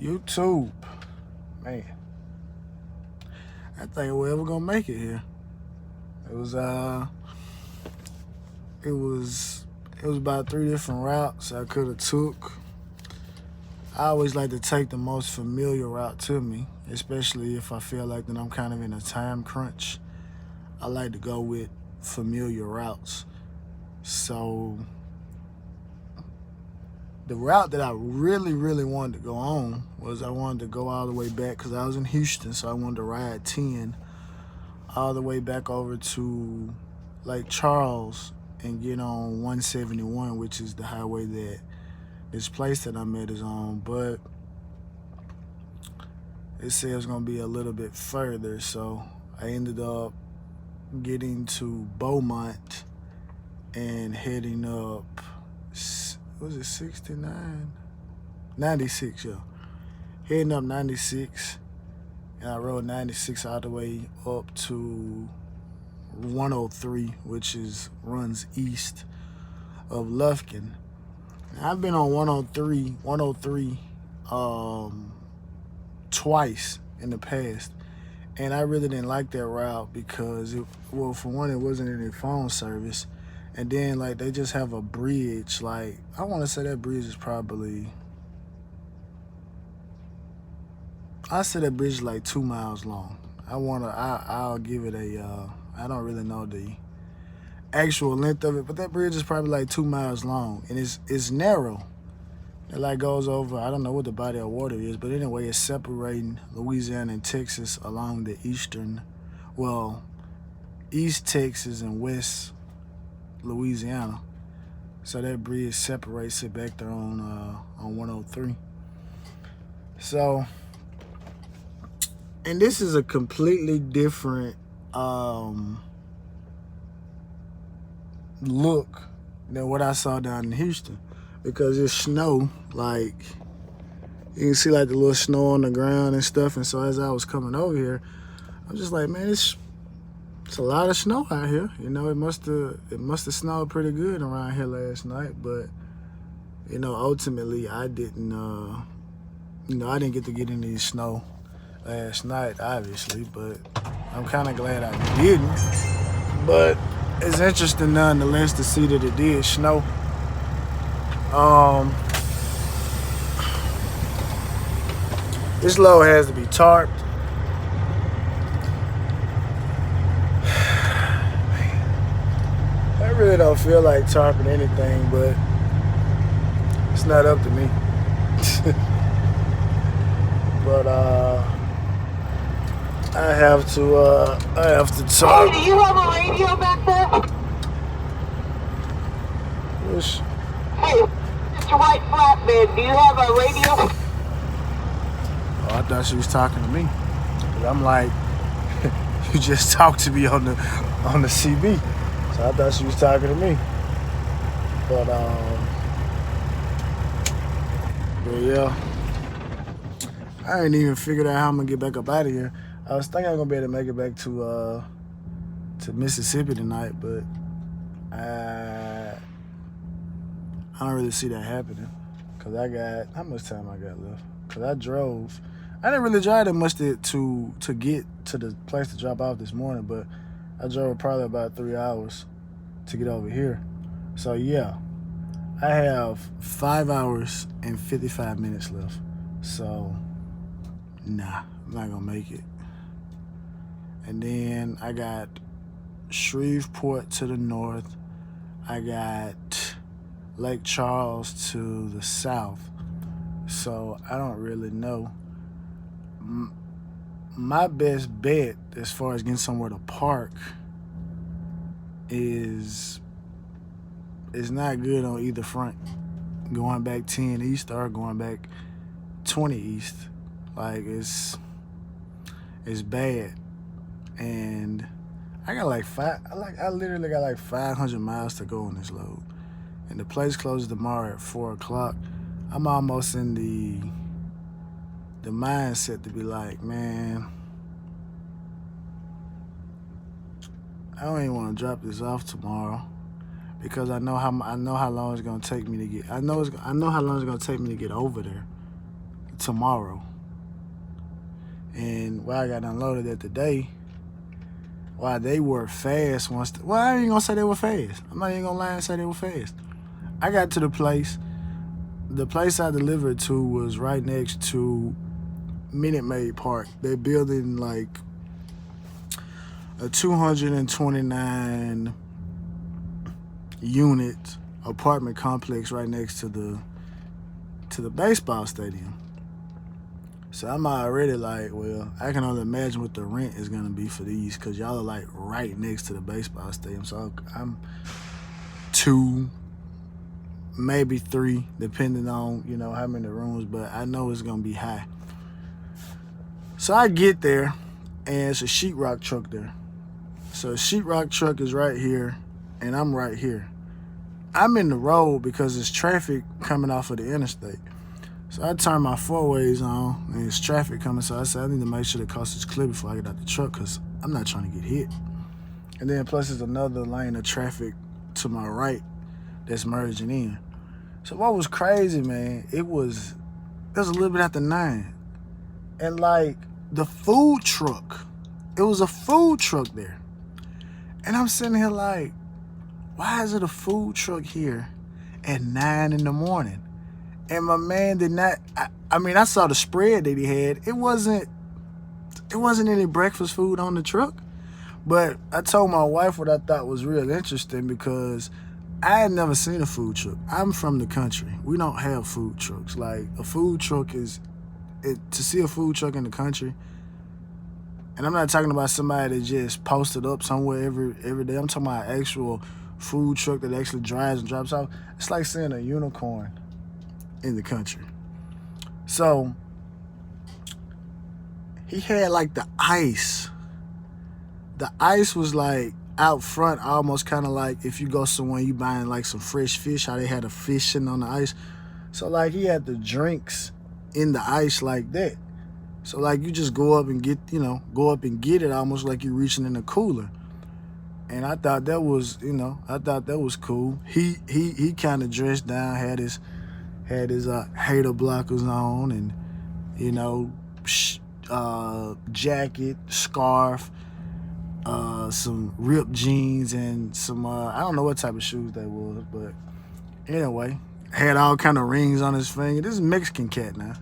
YouTube, man, I think we're ever gonna make it here. It was it was about 3 different routes I could have took. I always like to take the most familiar route to me, especially if I feel like that I'm kind of in a time crunch. I like to go with familiar routes. So the route that I really wanted to go on was I wanted to go all the way back because I was in Houston, so I wanted to ride 10 all the way back over to Lake Charles and get on 171, which is the highway that this place that I'm at is on. But it said it's gonna be a little bit further, so I ended up getting to Beaumont and heading up, was it 69? 96, yeah. Heading up 96, and I rode 96 all the way up to 103, which runs east of Lufkin. Now, I've been on 103 twice in the past, and I really didn't like that route because, for one, it wasn't any phone service. And then, like, they just have a bridge. Like, I want to say that bridge is probably, I say that bridge is like 2 miles long. I'll give it I don't really know the actual length of it, but that bridge is probably like 2 miles long, and it's narrow. It like goes over, I don't know what the body of water is, but anyway, it's separating Louisiana and Texas along the East Texas and West Louisiana. So that bridge separates it back there on 103. So, and this is a completely different look than what I saw down in Houston, because it's snow. Like, you can see like the little snow on the ground and stuff. And so as I was coming over here, I'm just like, man, it's a lot of snow out here. You know, it must have snowed pretty good around here last night. But you know, ultimately, I didn't get to get any snow last night, obviously. But I'm kind of glad I didn't. But it's interesting nonetheless to see that it did snow. This load has to be tarped. I really don't feel like tarping anything, but it's not up to me. But I have to tarp. Hey, do you have a radio back there? Hey, Mr. White Flatbed, do you have a radio? Oh, I thought she was talking to me. 'Cause I'm like, you just talked to me on the CB. So I thought she was talking to me. But yeah. I ain't even figured out how I'm gonna get back up out of here. I was thinking I was gonna be able to make it back to Mississippi tonight, but I don't really see that happening. Cause I got, how much time I got left? Cause I didn't really drive that much to get to the place to drop off this morning, but I drove probably about 3 hours to get over here. So yeah, I have 5 hours and 55 minutes left. So nah, I'm not gonna make it. And then I got Shreveport to the north. I got Lake Charles to the south. So I don't really know. My best bet as far as getting somewhere to park is not good on either front. Going back 10 east or going back 20 east. Like, it's bad. And I literally got like 500 miles to go on this load. And the place closes tomorrow at 4 o'clock. I'm almost in the mindset to be like, man, I don't even want to drop this off tomorrow because I know how long it's gonna take me to get. I know how long it's gonna take me to get over there tomorrow. And why I got unloaded at today, why they were fast once. Well, I ain't gonna say they were fast. I'm not even gonna lie and say they were fast. I got to the place. The place I delivered to was right next to Minute Maid Park. They're building like a 229 unit apartment complex right next to the baseball stadium. So I'm already like, well, I can only imagine what the rent is gonna be for these, because y'all are like right next to the baseball stadium. So I'm 2, maybe 3, depending on, you know, how many rooms, but I know it's gonna be high. So I get there, and it's a sheetrock truck there. So a sheetrock truck is right here, and I'm right here. I'm in the road because there's traffic coming off of the interstate. So I turn my 4-ways on, and there's traffic coming, so I said I need to make sure the coast is clear before I get out the truck, because I'm not trying to get hit. And then plus there's another lane of traffic to my right that's merging in. So what was crazy, man, it was a little bit after 9. And like the food truck, it was a food truck there. And I'm sitting here like, why is it a food truck here at 9 in the morning? And my man did not, I mean, I saw the spread that he had. It wasn't any breakfast food on the truck. But I told my wife what I thought was real interesting, because I had never seen a food truck. I'm from the country. We don't have food trucks. Like, a food truck to see a food truck in the country, and I'm not talking about somebody that just posted up somewhere every day. I'm talking about an actual food truck that actually drives and drops off. It's like seeing a unicorn in the country. So he had like the ice. The ice was like out front, almost kind of like if you go somewhere you buying like some fresh fish, how they had a fish sitting on the ice. So like he had the drinks in the ice like that. So like you just go up and get it almost like you're reaching in a cooler. And I thought that was, cool. He kind of dressed down, had his hater blockers on, and jacket, scarf, some ripped jeans, and some I don't know what type of shoes they was, but anyway, had all kind of rings on his finger. This is a Mexican cat now,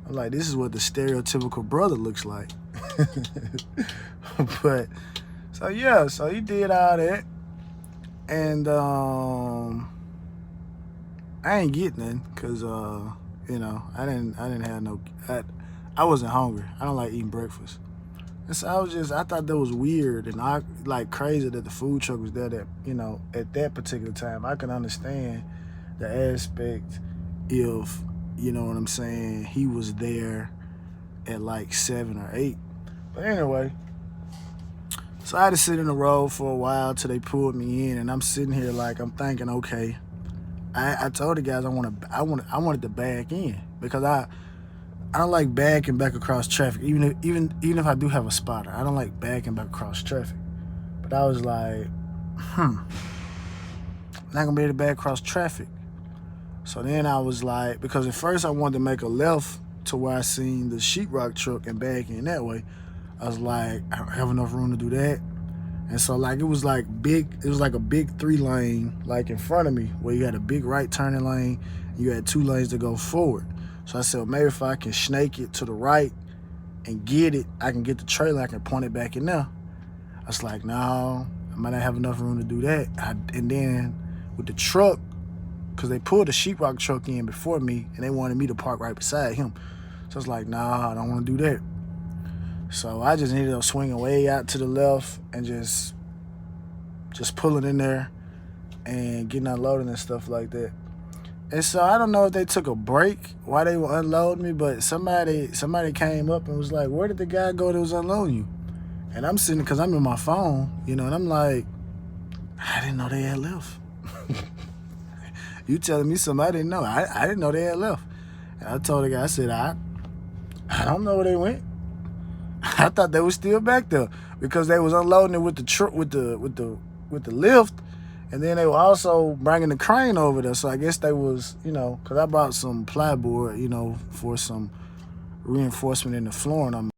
I'm like, this is what the stereotypical brother looks like. But so he did all that, and I ain't get nothing, cause I wasn't hungry. I don't like eating breakfast. And so I thought that was weird, and I like crazy that the food truck was there, that, at that particular time. I can understand the aspect if, you know what I'm saying, he was there at like 7 or 8. But anyway, so I had to sit in the road for a while till they pulled me in, and I'm sitting here like, I'm thinking, okay, I told the guys I wanted to back in, because I don't like backing back across traffic, even if I do have a spotter. I don't like backing back across traffic. But I was like, I'm not gonna be able to back across traffic. So then I was like, because at first I wanted to make a left to where I seen the sheetrock truck and back in that way. I was like, I don't have enough room to do that. And so like it was like a big 3-lane like in front of me, where you had a big right turning lane, you had 2 lanes to go forward. So I said, well, maybe if I can snake it to the right and get it, I can get the trailer, I can point it back in there. I was like, no, I might not have enough room to do that. And then with the truck, because they pulled the sheetrock truck in before me, and they wanted me to park right beside him. So I was like, nah, I don't want to do that. So I just ended up swinging way out to the left and just pulling in there and getting unloaded and stuff like that. And so I don't know if they took a break while they were unloading me, but somebody came up and was like, where did the guy go that was unloading you? And I'm sitting, because I'm in my phone, and I'm like, I didn't know they had left. You telling me something I didn't know. I didn't know they had left. And I told the guy, I said, I don't know where they went. I thought they were still back there, because they was unloading it with the truck, with the lift, And then they were also bringing the crane over there. So I guess they was, you know, because I brought some plyboard, you know, for some reinforcement in the flooring.